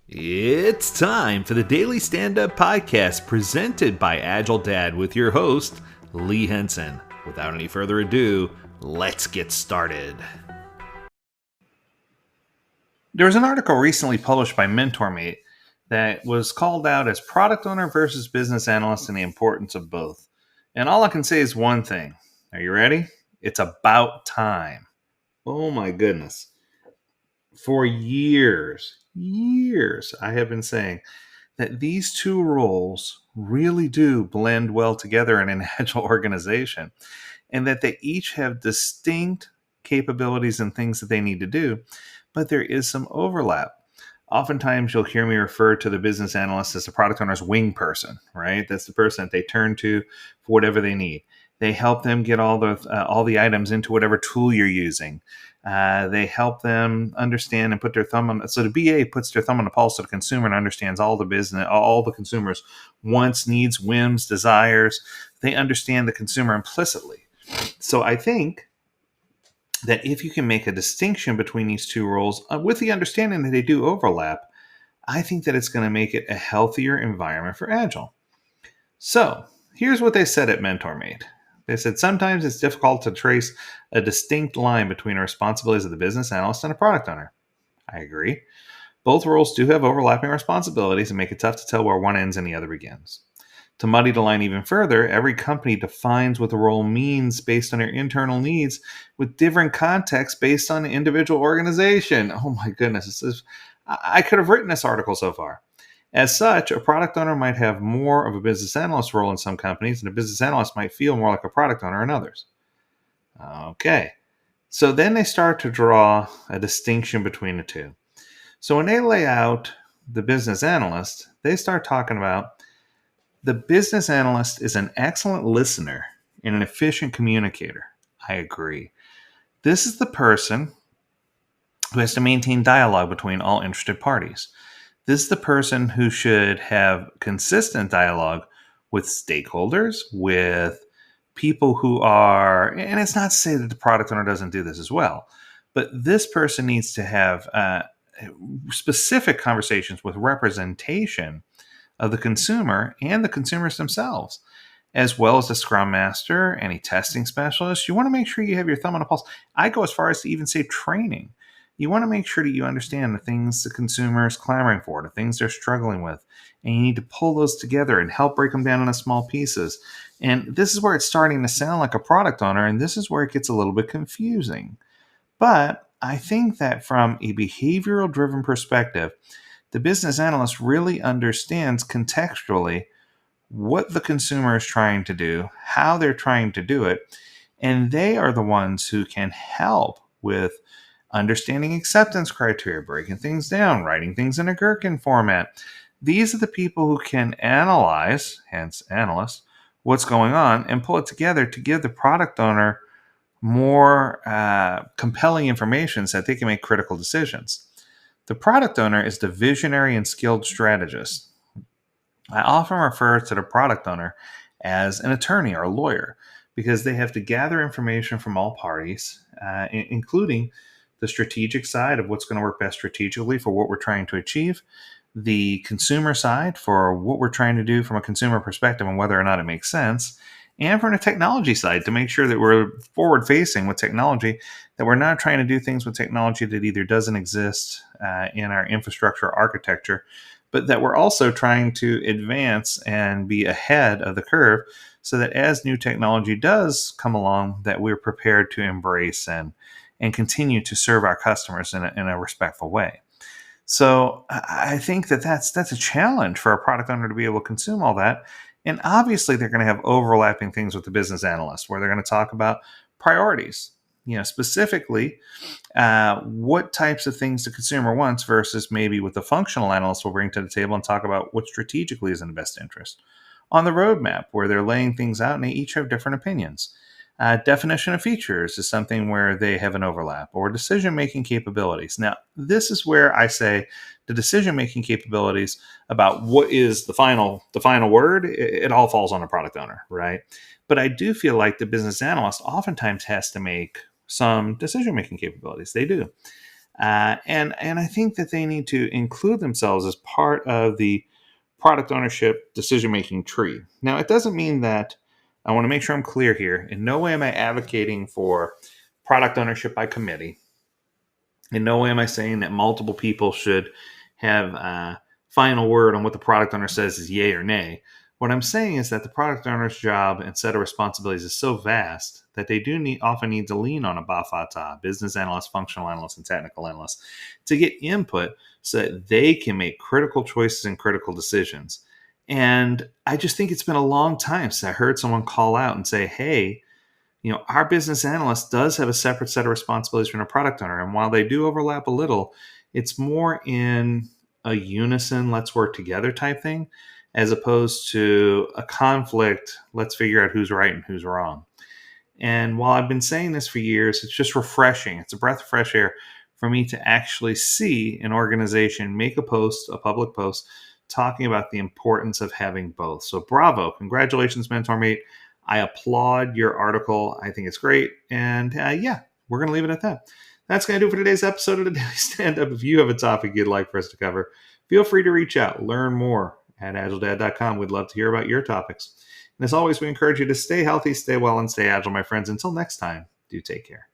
It's time for the Daily Stand Up Podcast presented by Agile Dad with your host, Lee Henson. Without any further ado, let's get started. There was an article recently published by MentorMate that was called out as product owner versus business analyst and the importance of both. And all I can say is one thing. Are you ready? It's about time. Oh my goodness. For years, I have been saying that these two roles really do blend well together in an agile organization and that they each have distinct capabilities and things that they need to do, but there is some overlap. Oftentimes, you'll hear me refer to the business analyst as the product owner's wing person, right? That's the person that they turn to for whatever they need. They help them get all the items into whatever tool you're using. They help them understand and put their thumb on. So the BA puts their thumb on the pulse of the consumer and understands all the consumers' wants, needs, whims, desires. They understand the consumer implicitly. So I think that if you can make a distinction between these two roles with the understanding that they do overlap, I think that it's going to make it a healthier environment for Agile. So here's what they said at MentorMate. They said sometimes it's difficult to trace a distinct line between the responsibilities of the business analyst and a product owner. I agree. Both roles do have overlapping responsibilities and make it tough to tell where one ends and the other begins. To muddy the line even further, every company defines what the role means based on their internal needs with different contexts based on the individual organization. Oh my goodness. I could have written this article so far. As such, a product owner might have more of a business analyst role in some companies, and a business analyst might feel more like a product owner in others. Okay. So then they start to draw a distinction between the two. So when they lay out the business analyst, they start talking about the business analyst is an excellent listener and an efficient communicator. I agree. This is the person who has to maintain dialogue between all interested parties. This is the person who should have consistent dialogue with stakeholders, with people who are, and it's not to say that the product owner doesn't do this as well, but this person needs to have specific conversations with representation of the consumer and the consumers themselves, as well as the scrum master, any testing specialist. You want to make sure you have your thumb on the pulse. I go as far as to even say training. You want to make sure that you understand the things the consumer is clamoring for, the things they're struggling with, and you need to pull those together and help break them down into small pieces. And this is where it's starting to sound like a product owner, and this is where it gets a little bit confusing. But I think that from a behavioral driven perspective, the business analyst really understands contextually what the consumer is trying to do, how they're trying to do it, and they are the ones who can help with understanding acceptance criteria, breaking things down, writing things in a gherkin format. These are the people who can analyze, hence analyst, what's going on and pull it together to give the product owner more compelling information so that they can make critical decisions. The product owner is the visionary and skilled strategist. I often refer to the product owner as an attorney or a lawyer because they have to gather information from all parties, including the strategic side of what's going to work best strategically for what we're trying to achieve, the consumer side for what we're trying to do from a consumer perspective and whether or not it makes sense, and from the technology side to make sure that we're forward facing with technology, that we're not trying to do things with technology that either doesn't exist in our infrastructure architecture, but that we're also trying to advance and be ahead of the curve so that as new technology does come along, that we're prepared to embrace and continue to serve our customers in a respectful way. So I think that that's a challenge for a product owner to be able to consume all that. And obviously, they're going to have overlapping things with the business analyst, where they're going to talk about priorities. Specifically, what types of things the consumer wants versus maybe what the functional analyst will bring to the table and talk about what strategically is in the best interest. On the roadmap, where they're laying things out and they each have different opinions. Definition of features is something where they have an overlap, or decision-making capabilities. Now, this is where I say the decision-making capabilities about what is the final word, it all falls on the product owner, right? But I do feel like the business analyst oftentimes has to make some decision-making capabilities. They do. And I think that they need to include themselves as part of the product ownership decision making tree. Now, it doesn't mean that I want to make sure I'm clear here. In no way am I advocating for product ownership by committee. In no way am I saying that multiple people should have final word on what the product owner says is yay or nay. What I'm saying is that the product owner's job and set of responsibilities is so vast that they often need to lean on a BAFATA, business analyst, functional analyst, and technical analyst, to get input so that they can make critical choices and critical decisions. And I just think it's been a long time since I heard someone call out and say, hey, our business analyst does have a separate set of responsibilities from a product owner. And while they do overlap a little, it's more in a unison, let's work together type thing, as opposed to a conflict, let's figure out who's right and who's wrong. And while I've been saying this for years, it's just refreshing. It's a breath of fresh air for me to actually see an organization make a public post, talking about the importance of having both. So bravo. Congratulations, MentorMate. I applaud your article. I think it's great. And yeah, we're going to leave it at that. That's going to do it for today's episode of the Daily Stand Up. If you have a topic you'd like for us to cover, feel free to reach out. Learn more at agiledad.com. We'd love to hear about your topics. And as always, we encourage you to stay healthy, stay well, and stay agile, my friends. Until next time, do take care.